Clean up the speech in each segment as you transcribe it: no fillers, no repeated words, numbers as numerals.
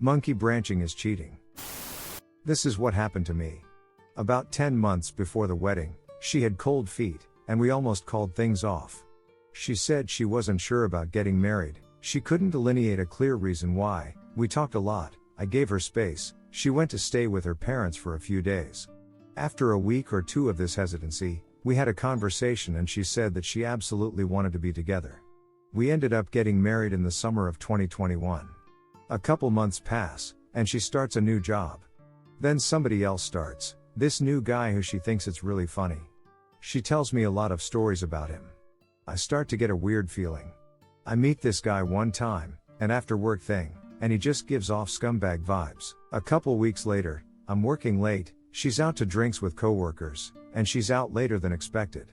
Monkey branching is cheating. This is what happened to me. About 10 months before the wedding, she had cold feet, and we almost called things off. She said she wasn't sure about getting married, she couldn't delineate a clear reason why. We talked a lot, I gave her space, she went to stay with her parents for a few days. After a week or two of this hesitancy, we had a conversation and she said that she absolutely wanted to be together. We ended up getting married in the summer of 2021. A couple months pass, and she starts a new job. Then somebody else starts, this new guy who she thinks it's really funny. She tells me a lot of stories about him. I start to get a weird feeling. I meet this guy one time, an after work thing, and he just gives off scumbag vibes. A couple weeks later, I'm working late, she's out to drinks with coworkers, and she's out later than expected.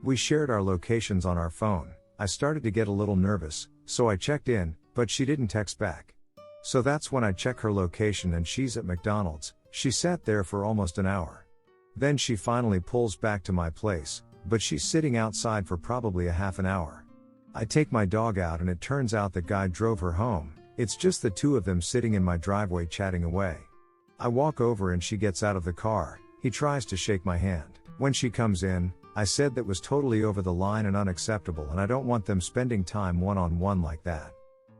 We shared our locations on our phone. I started to get a little nervous, so I checked in, but she didn't text back. So that's when I check her location and she's at McDonald's. She sat there for almost an hour. Then she finally pulls back to my place, but she's sitting outside for probably a half an hour. I take my dog out and it turns out that guy drove her home. It's just the two of them sitting in my driveway chatting away. I walk over and she gets out of the car. He tries to shake my hand. When she comes in, I said that was totally over the line and unacceptable and I don't want them spending time one-on-one like that.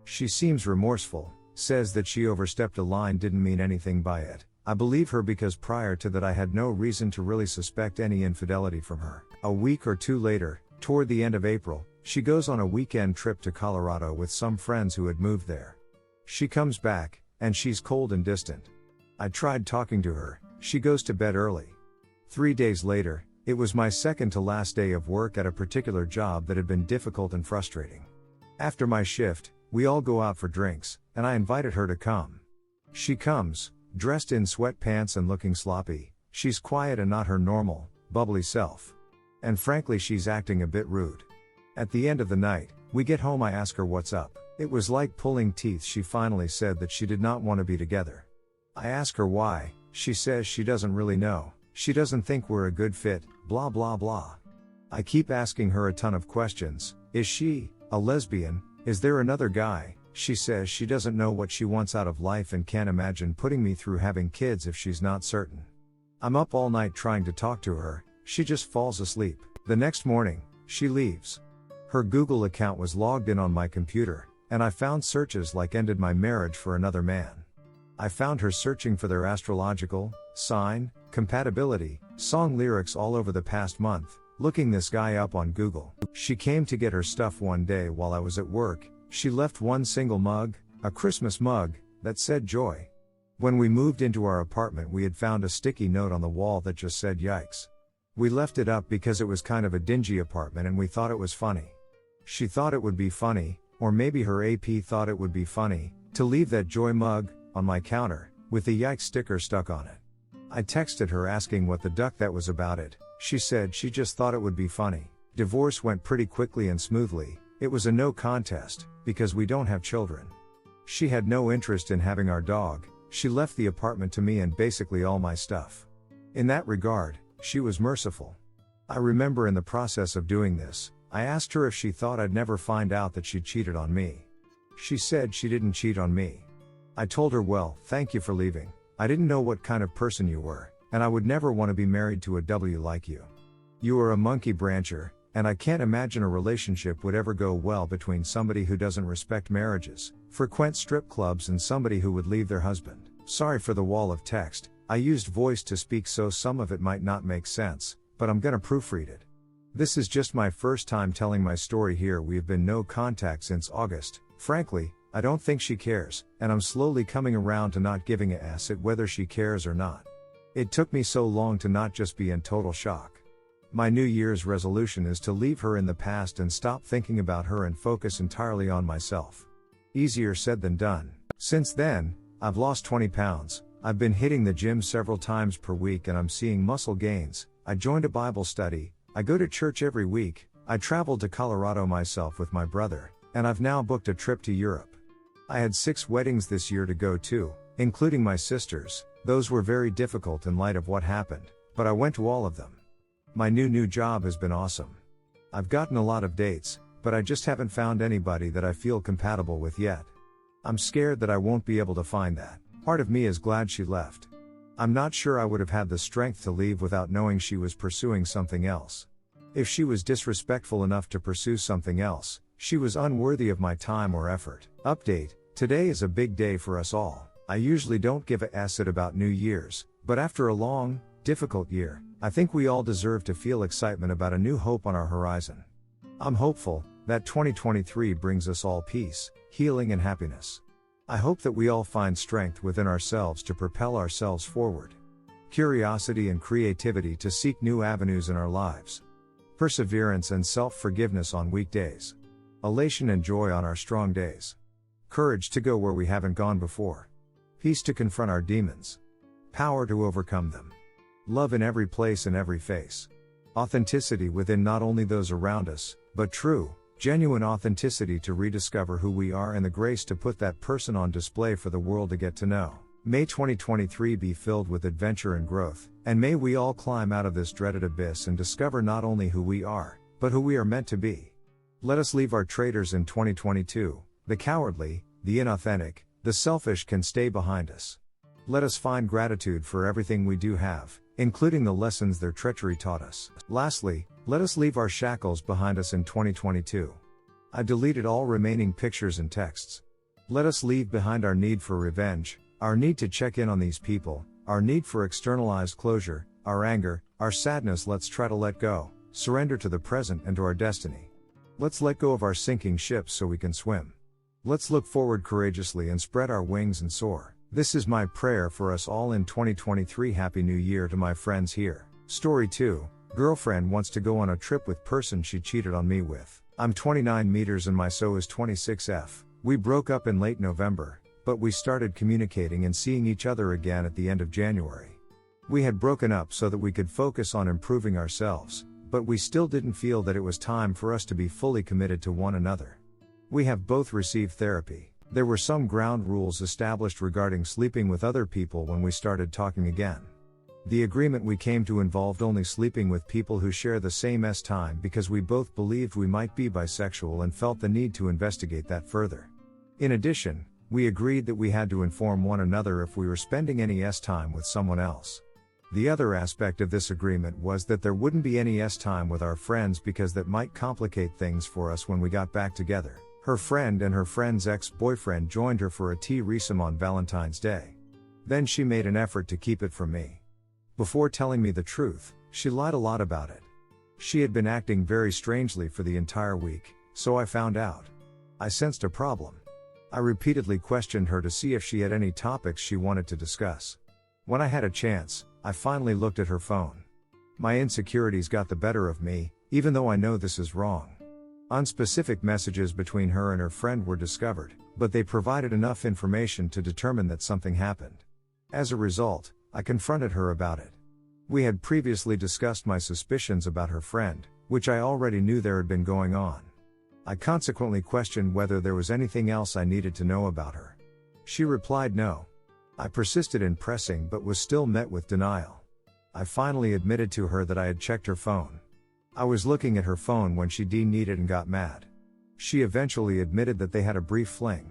She seems remorseful, says that she overstepped a line, didn't mean anything by it. I believe her because prior to that I had no reason to really suspect any infidelity from her. A week or two later, toward the end of April, she goes on a weekend trip to Colorado with some friends who had moved there. She comes back, and she's cold and distant. I tried talking to her, she goes to bed early. 3 days later, it was my second to last day of work at a particular job that had been difficult and frustrating. After my shift, we all go out for drinks, and I invited her to come. She comes, dressed in sweatpants and looking sloppy. She's quiet and not her normal, bubbly self. And frankly, she's acting a bit rude. At the end of the night, we get home. I ask her what's up. It was like pulling teeth. She finally said that she did not want to be together. I ask her why. She says she doesn't really know. She doesn't think we're a good fit, blah blah blah. I keep asking her a ton of questions. Is she a lesbian? Is there another guy? She says she doesn't know what she wants out of life and can't imagine putting me through having kids if she's not certain. I'm up all night trying to talk to her. She just falls asleep. The next morning, she leaves. Her Google account was logged in on my computer, and I found searches like ended my marriage for another man. I found her searching for their astrological sign, compatibility, song lyrics all over the past month, looking this guy up on Google. She came to get her stuff one day while I was at work. She left one single mug, a Christmas mug, that said joy. When we moved into our apartment, we had found a sticky note on the wall that just said yikes. We left it up because it was kind of a dingy apartment and we thought it was funny. She thought it would be funny, or maybe her AP thought it would be funny, to leave that joy mug on my counter, with the yikes sticker stuck on it. I texted her asking what the duck that was about it. She said she just thought it would be funny. Divorce went pretty quickly and smoothly. It was a no contest, because we don't have children. She had no interest in having our dog. She left the apartment to me and basically all my stuff. In that regard, she was merciful. I remember in the process of doing this, I asked her if she thought I'd never find out that she cheated on me. She said she didn't cheat on me. I told her, well, thank you for leaving. I didn't know what kind of person you were, and I would never want to be married to a W like you. You are a monkey brancher, and I can't imagine a relationship would ever go well between somebody who doesn't respect marriages, frequent strip clubs, and somebody who would leave their husband. Sorry for the wall of text. I used voice to speak, so some of it might not make sense, but I'm gonna proofread it. This is just my first time telling my story here. We have been no contact since August. Frankly, I don't think she cares, and I'm slowly coming around to not giving a s at whether she cares or not. It took me so long to not just be in total shock. My New Year's resolution is to leave her in the past and stop thinking about her and focus entirely on myself. Easier said than done. Since then, I've lost 20 pounds. I've been hitting the gym several times per week and I'm seeing muscle gains. I joined a Bible study. I go to church every week. I traveled to Colorado myself with my brother, and I've now booked a trip to Europe. I had 6 weddings this year to go to, including my sister's. Those were very difficult in light of what happened, but I went to all of them. My new job has been awesome. I've gotten a lot of dates, but I just haven't found anybody that I feel compatible with yet. I'm scared that I won't be able to find that. Part of me is glad she left. I'm not sure I would have had the strength to leave without knowing she was pursuing something else. If she was disrespectful enough to pursue something else, she was unworthy of my time or effort. Update: today is a big day for us all. I usually don't give a s about New Year's, but after a long, difficult year, I think we all deserve to feel excitement about a new hope on our horizon. I'm hopeful that 2023 brings us all peace, healing and happiness. I hope that we all find strength within ourselves to propel ourselves forward. Curiosity and creativity to seek new avenues in our lives. Perseverance and self-forgiveness on weak days. Elation and joy on our strong days. Courage to go where we haven't gone before. Peace to confront our demons. Power to overcome them. Love in every place and every face. Authenticity within not only those around us, but true, genuine authenticity to rediscover who we are and the grace to put that person on display for the world to get to know. May 2023 be filled with adventure and growth, and may we all climb out of this dreaded abyss and discover not only who we are, but who we are meant to be. Let us leave our traitors in 2022, the cowardly, the inauthentic, the selfish can stay behind us. Let us find gratitude for everything we do have, including the lessons their treachery taught us. Lastly, let us leave our shackles behind us in 2022. I deleted all remaining pictures and texts. Let us leave behind our need for revenge, our need to check in on these people, our need for externalized closure, our anger, our sadness. Let's try to let go, surrender to the present and to our destiny. Let's let go of our sinking ships so we can swim. Let's look forward courageously and spread our wings and soar. This is my prayer for us all in 2023. Happy New Year to my friends here. Story 2. Girlfriend wants to go on a trip with person she cheated on me with. I'm 29 meters and my so is 26F. We broke up in late November, but we started communicating and seeing each other again at the end of January. We had broken up so that we could focus on improving ourselves, but we still didn't feel that it was time for us to be fully committed to one another. We have both received therapy. There were some ground rules established regarding sleeping with other people when we started talking again. The agreement we came to involved only sleeping with people who share the same time because we both believed we might be bisexual and felt the need to investigate that further. In addition, we agreed that we had to inform one another if we were spending any time with someone else. The other aspect of this agreement was that there wouldn't be any time with our friends because that might complicate things for us when we got back together. Her friend and her friend's ex-boyfriend joined her for a threesome on Valentine's Day. Then she made an effort to keep it from me. Before telling me the truth, she lied a lot about it. She had been acting very strangely for the entire week, so I found out. I sensed a problem. I repeatedly questioned her to see if she had any topics she wanted to discuss. When I had a chance, I finally looked at her phone. My insecurities got the better of me, even though I know this is wrong. Unspecific messages between her and her friend were discovered, but they provided enough information to determine that something happened. As a result, I confronted her about it. We had previously discussed my suspicions about her friend, which I already knew there had been going on. I consequently questioned whether there was anything else I needed to know about her. She replied no. I persisted in pressing but was still met with denial. I finally admitted to her that I had checked her phone. I was looking at her phone when she deleted it and got mad. She eventually admitted that they had a brief fling.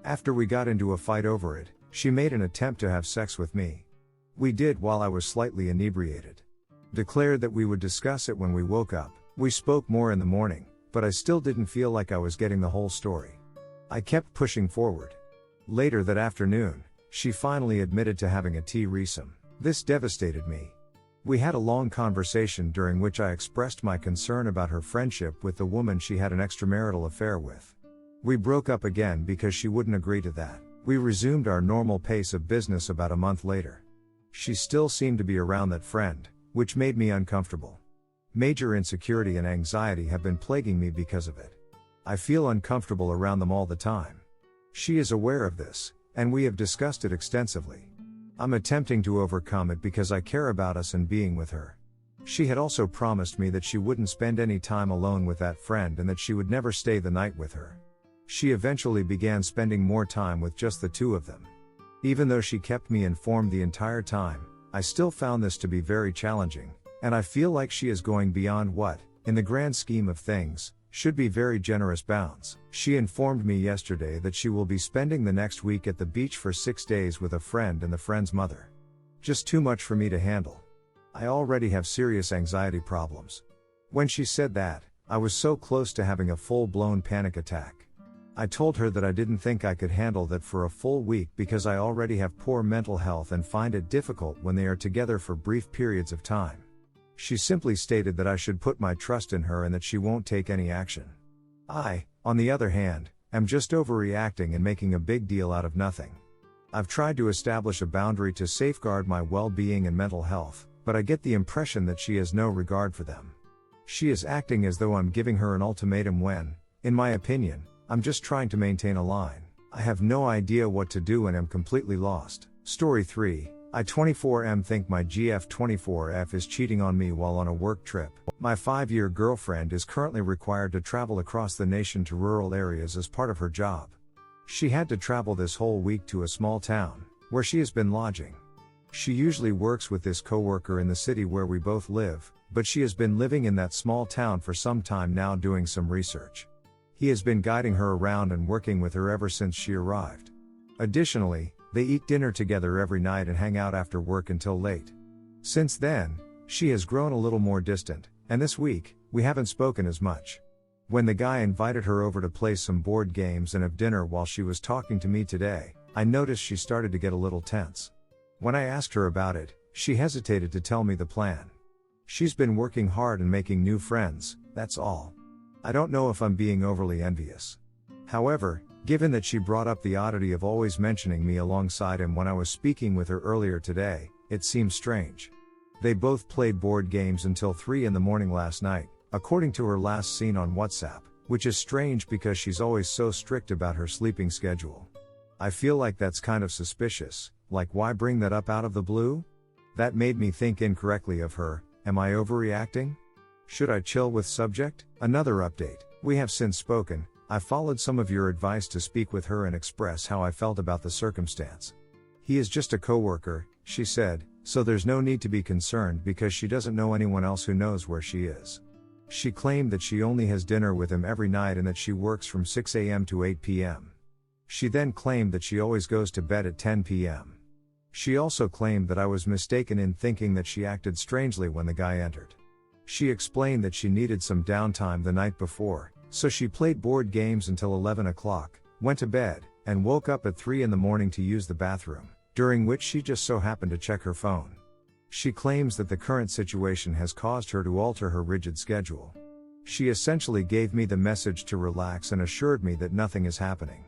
After we got into a fight over it, she made an attempt to have sex with me. We did while I was slightly inebriated. Declared that we would discuss it when we woke up. We spoke more in the morning, but I still didn't feel like I was getting the whole story. I kept pushing forward. Later that afternoon, she finally admitted to having a threesome. This devastated me. We had a long conversation during which I expressed my concern about her friendship with the woman she had an extramarital affair with. We broke up again because she wouldn't agree to that. We resumed our normal pace of business about a month later. She still seemed to be around that friend, which made me uncomfortable. Major insecurity and anxiety have been plaguing me because of it. I feel uncomfortable around them all the time. She is aware of this, and we have discussed it extensively. I'm attempting to overcome it because I care about us and being with her. She had also promised me that she wouldn't spend any time alone with that friend and that she would never stay the night with her. She eventually began spending more time with just the two of them. Even though she kept me informed the entire time, I still found this to be very challenging, and I feel like she is going beyond what, in the grand scheme of things, Should be very generous bounds. She informed me yesterday that she will be spending the next week at the beach for 6 days with a friend and the friend's mother. Just too much for me to handle. I already have serious anxiety problems. When she said that, I was so close to having a full-blown panic attack. I told her that I didn't think I could handle that for a full week because I already have poor mental health and find it difficult when they are together for brief periods of time. She simply stated that I should put my trust in her and that she won't take any action. I, on the other hand, am just overreacting and making a big deal out of nothing. I've tried to establish a boundary to safeguard my well-being and mental health, but I get the impression that she has no regard for them. She is acting as though I'm giving her an ultimatum when, in my opinion, I'm just trying to maintain a line. I have no idea what to do and am completely lost. Story 3. I 24M think my GF 24F is cheating on me while on a work trip. My 5-year girlfriend is currently required to travel across the nation to rural areas as part of her job. She had to travel this whole week to a small town, where she has been lodging. She usually works with this coworker in the city where we both live, but she has been living in that small town for some time now doing some research. He has been guiding her around and working with her ever since she arrived. Additionally, they eat dinner together every night and hang out after work until late. Since then, she has grown a little more distant, and this week, we haven't spoken as much. When the guy invited her over to play some board games and have dinner while she was talking to me today, I noticed she started to get a little tense. When I asked her about it, she hesitated to tell me the plan. She's been working hard and making new friends, that's all. I don't know if I'm being overly envious. However, given that she brought up the oddity of always mentioning me alongside him when I was speaking with her earlier today, it seems strange. They both played board games until 3 in the morning last night, according to her last seen on WhatsApp, which is strange because she's always so strict about her sleeping schedule. I feel like that's kind of suspicious, like why bring that up out of the blue? That made me think incorrectly of her. Am I overreacting? Should I chill with subject? Another update. We have since spoken. I followed some of your advice to speak with her and express how I felt about the circumstance. He is just a coworker, she said, so there's no need to be concerned because she doesn't know anyone else who knows where she is. She claimed that she only has dinner with him every night and that she works from 6 a.m. to 8 p.m. She then claimed that she always goes to bed at 10 p.m. She also claimed that I was mistaken in thinking that she acted strangely when the guy entered. She explained that she needed some downtime the night before, so she played board games until 11 o'clock, went to bed, and woke up at 3 in the morning to use the bathroom, during which she just so happened to check her phone. She claims that the current situation has caused her to alter her rigid schedule. She essentially gave me the message to relax and assured me that nothing is happening.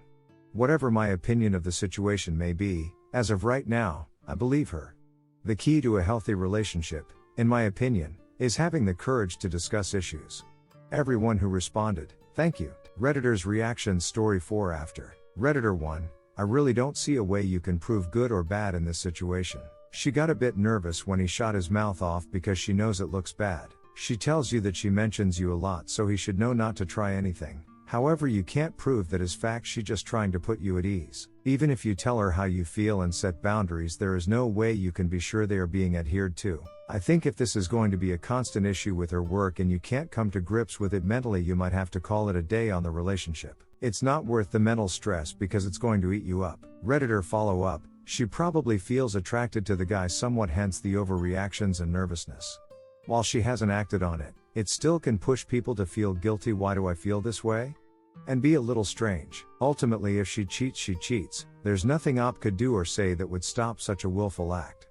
Whatever my opinion of the situation may be, as of right now, I believe her. The key to a healthy relationship, in my opinion, is having the courage to discuss issues. Everyone who responded, thank you. Redditor's reactions. Story 4 after. Redditor 1, I really don't see a way you can prove good or bad in this situation. She got a bit nervous when he shot his mouth off because she knows it looks bad. She tells you that she mentions you a lot so he should know not to try anything. However, you can't prove that as fact. She's just trying to put you at ease. Even if you tell her how you feel and set boundaries, there is no way you can be sure they are being adhered to. I think if this is going to be a constant issue with her work and you can't come to grips with it mentally, you might have to call it a day on the relationship. It's not worth the mental stress because it's going to eat you up. Redditor follow up. She probably feels attracted to the guy somewhat, hence the overreactions and nervousness. While she hasn't acted on it, it still can push people to feel guilty. Why do I feel this way? And be a little strange. Ultimately, if she cheats, she cheats. There's nothing Op could do or say that would stop such a willful act.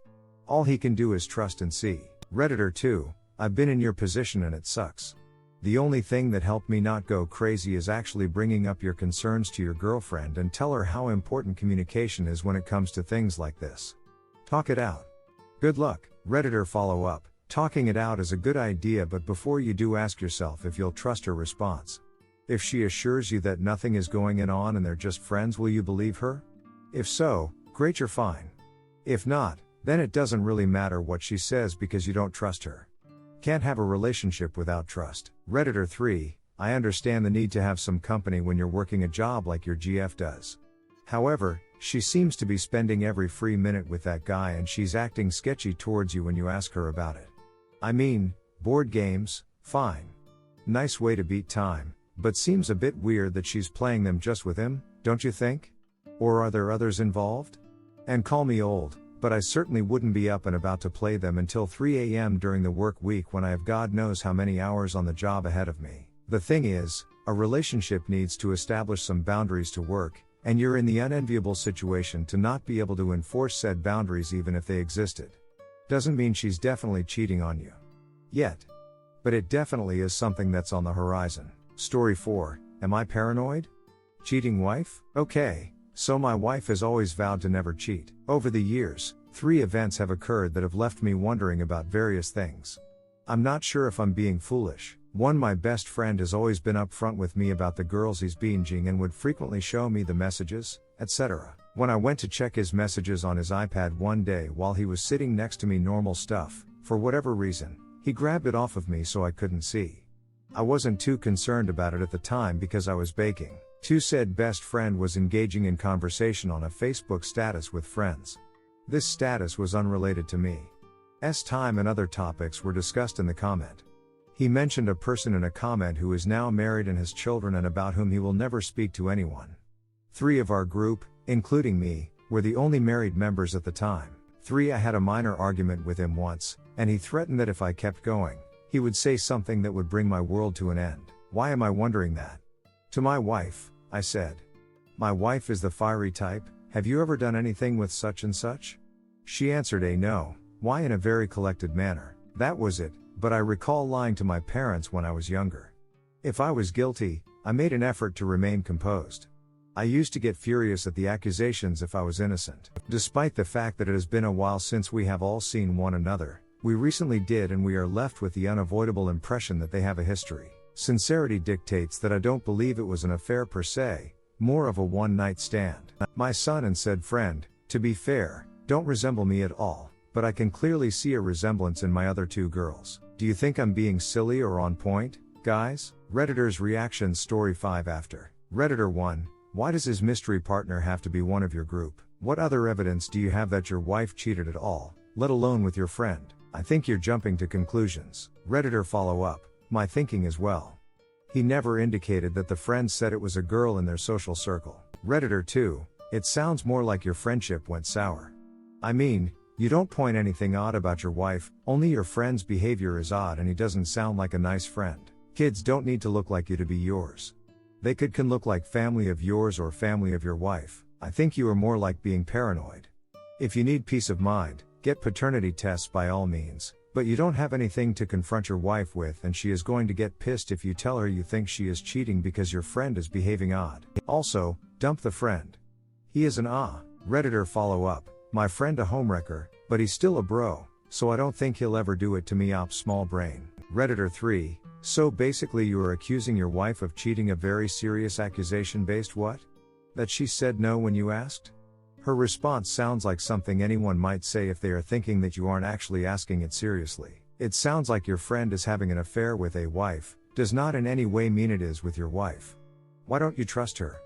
All he can do is trust and see. Redditor 2, I've been in your position and it sucks. The only thing that helped me not go crazy is actually bringing up your concerns to your girlfriend and tell her how important communication is when it comes to things like this. Talk it out. Good luck. Redditor follow up. Talking it out is a good idea, but before you do, ask yourself if you'll trust her response. If she assures you that nothing is going on and they're just friends, will you believe her? If so, great, you're fine. If not, then it doesn't really matter what she says because you don't trust her. Can't have a relationship without trust. Redditor 3, I understand the need to have some company when you're working a job like your GF does. However, she seems to be spending every free minute with that guy and she's acting sketchy towards you when you ask her about it. I mean, board games, fine. Nice way to beat time, but seems a bit weird that she's playing them just with him, don't you think? Or are there others involved? And call me old, but I certainly wouldn't be up and about to play them until 3 a.m. during the work week when I have God knows how many hours on the job ahead of me. The thing is, a relationship needs to establish some boundaries to work, and you're in the unenviable situation to not be able to enforce said boundaries even if they existed. Doesn't mean she's definitely cheating on you. Yet. But it definitely is something that's on the horizon. Story 4, am I paranoid? Cheating wife? Okay, so my wife has always vowed to never cheat. Over the years, 3 events have occurred that have left me wondering about various things. I'm not sure if I'm being foolish. 1, my best friend has always been upfront with me about the girls he's binging and would frequently show me the messages, etc. When I went to check his messages on his iPad one day while he was sitting next to me, normal stuff, for whatever reason, he grabbed it off of me so I couldn't see. I wasn't too concerned about it at the time because I was baking. 2, said best friend was engaging in conversation on a Facebook status with friends. This status was unrelated to me. Time and other topics were discussed in the comment. He mentioned a person in a comment who is now married and has children and about whom he will never speak to anyone. 3 of our group, including me, were the only married members at the time. 3, I had a minor argument with him once, and he threatened that if I kept going, he would say something that would bring my world to an end. Why am I wondering that? To my wife, I said. My wife is the fiery type. Have you ever done anything with such and such? She answered a no. Why, in a very collected manner. That was it, but I recall lying to my parents when I was younger. If I was guilty, I made an effort to remain composed. I used to get furious at the accusations if I was innocent. Despite the fact that it has been a while since we have all seen one another, we recently did, and we are left with the unavoidable impression that they have a history. Sincerity dictates that I don't believe it was an affair per se, more of a one-night stand. My son and said friend, to be fair, don't resemble me at all, but I can clearly see a resemblance in my other 2 girls. Do you think I'm being silly or on point, guys? Redditor's reactions. Story 5 after. Redditor 1, why does his mystery partner have to be one of your group? What other evidence do you have that your wife cheated at all, let alone with your friend? I think you're jumping to conclusions. Redditor follow up, my thinking as well. He never indicated that the friend said it was a girl in their social circle. Redditor 2, it sounds more like your friendship went sour. I mean, you don't point anything odd about your wife, only your friend's behavior is odd and he doesn't sound like a nice friend. Kids don't need to look like you to be yours. They can look like family of yours or family of your wife. I think you are more like being paranoid. If you need peace of mind, get paternity tests by all means, but you don't have anything to confront your wife with, and she is going to get pissed if you tell her you think she is cheating because your friend is behaving odd. Also, dump the friend. He is an Redditor follow up, my friend a homewrecker, but he's still a bro, so I don't think he'll ever do it to me. Small brain. Redditor 3, so basically you are accusing your wife of cheating, a very serious accusation based what? That she said no when you asked? Her response sounds like something anyone might say if they are thinking that you aren't actually asking it seriously. It sounds like your friend is having an affair with a wife, does not in any way mean it is with your wife. Why don't you trust her?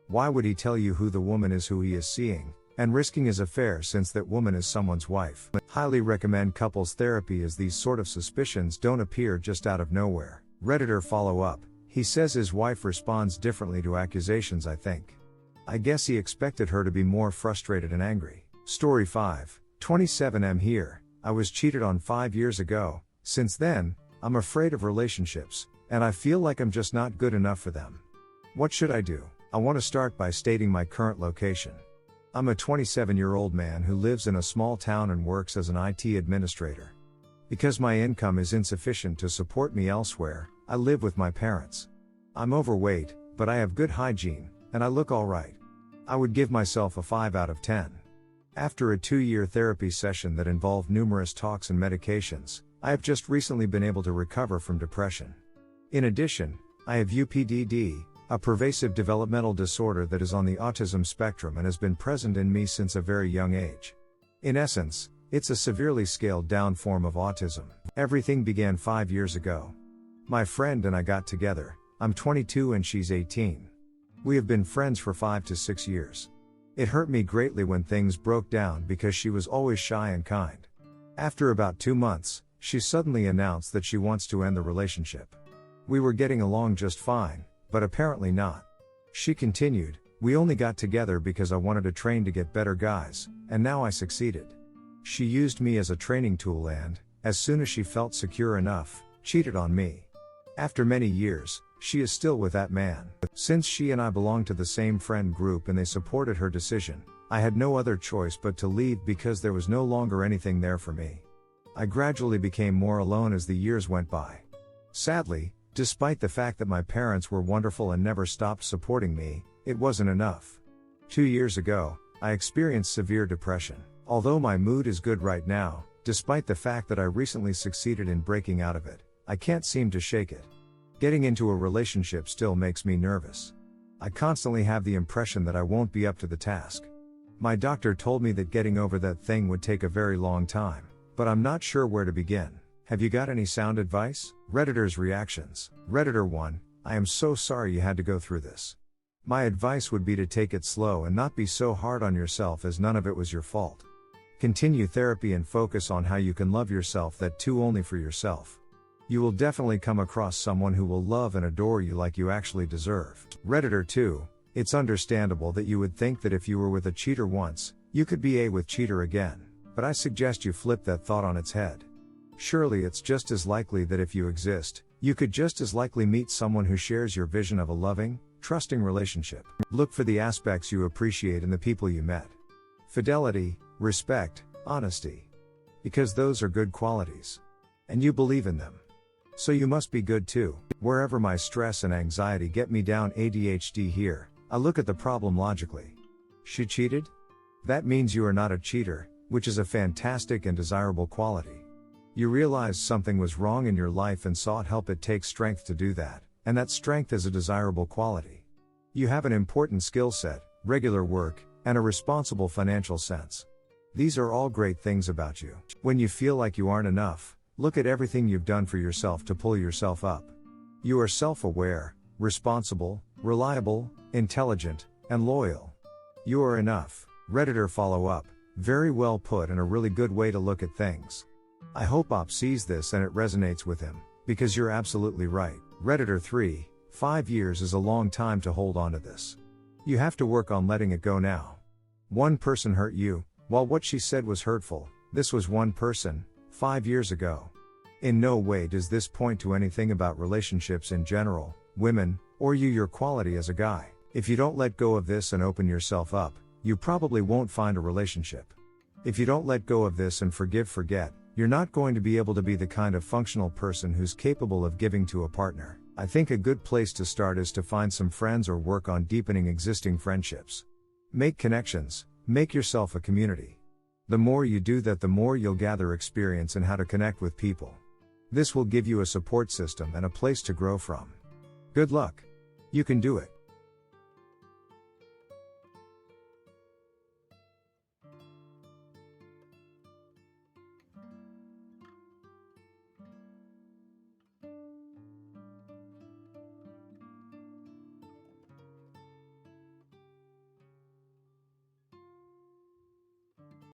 Why would he tell you who the woman is who he is seeing, and risking his affair since that woman is someone's wife? Highly recommend couples therapy as these sort of suspicions don't appear just out of nowhere. Redditor follow up, he says his wife responds differently to accusations. I think. I guess he expected her to be more frustrated and angry. Story 5, 27M here, I was cheated on 5 years ago. Since then, I'm afraid of relationships, and I feel like I'm just not good enough for them. What should I do? I want to start by stating my current location. I'm a 27-year-old man who lives in a small town and works as an IT administrator. Because my income is insufficient to support me elsewhere, I live with my parents. I'm overweight, but I have good hygiene, and I look alright. I would give myself a 5 out of 10. After a 2-year therapy session that involved numerous talks and medications, I have just recently been able to recover from depression. In addition, I have UPDD, a pervasive developmental disorder that is on the autism spectrum and has been present in me since a very young age. In essence, it's a severely scaled down form of autism. Everything began 5 years ago. My friend and I got together. I'm 22 and she's 18. We have been friends for 5 to 6 years. It hurt me greatly when things broke down because she was always shy and kind. After about 2 months, she suddenly announced that she wants to end the relationship. We were getting along just fine, But apparently not. She continued, "We only got together because I wanted to train to get better guys, and now I succeeded. She used me as a training tool and, as soon as she felt secure enough, cheated on me. After many years, she is still with that man. Since she and I belong to the same friend group and they supported her decision, I had no other choice but to leave because there was no longer anything there for me. I gradually became more alone as the years went by. Sadly, despite the fact that my parents were wonderful and never stopped supporting me, it wasn't enough. 2 years ago, I experienced severe depression. Although my mood is good right now, despite the fact that I recently succeeded in breaking out of it, I can't seem to shake it. Getting into a relationship still makes me nervous. I constantly have the impression that I won't be up to the task. My doctor told me that getting over that thing would take a very long time, but I'm not sure where to begin. Have you got any sound advice?" Redditors' reactions. Redditor 1, "I am so sorry you had to go through this. My advice would be to take it slow and not be so hard on yourself, as none of it was your fault. Continue therapy and focus on how you can love yourself, that too only for yourself. You will definitely come across someone who will love and adore you like you actually deserve." Redditor 2, "It's understandable that you would think that if you were with a cheater once, you could be with cheater again, but I suggest you flip that thought on its head. Surely it's just as likely that if you exist, you could just as likely meet someone who shares your vision of a loving, trusting relationship. Look for the aspects you appreciate in the people you met. Fidelity, respect, honesty. Because those are good qualities. And you believe in them. So you must be good too. Wherever my stress and anxiety get me down, ADHD here, I look at the problem logically. She cheated? That means you are not a cheater, which is a fantastic and desirable quality. You realized something was wrong in your life and sought help. It takes strength to do that, and that strength is a desirable quality. You have an important skill set, regular work, and a responsible financial sense. These are all great things about you. When you feel like you aren't enough, look at everything you've done for yourself to pull yourself up. You are self-aware, responsible, reliable, intelligent, and loyal. You are enough. Redditor follow-up, "Very well put and a really good way to look at things. I hope Op sees this and it resonates with him, because you're absolutely right." Redditor 3, 5 years is a long time to hold on to this. You have to work on letting it go now. One person hurt you, while what she said was hurtful. This was one person, 5 years ago. In no way does this point to anything about relationships in general, women, or your quality as a guy. If you don't let go of this and open yourself up, you probably won't find a relationship. If you don't let go of this and forget, you're not going to be able to be the kind of functional person who's capable of giving to a partner. I think a good place to start is to find some friends or work on deepening existing friendships. Make connections, make yourself a community. The more you do that, the more you'll gather experience in how to connect with people. This will give you a support system and a place to grow from. Good luck. You can do it.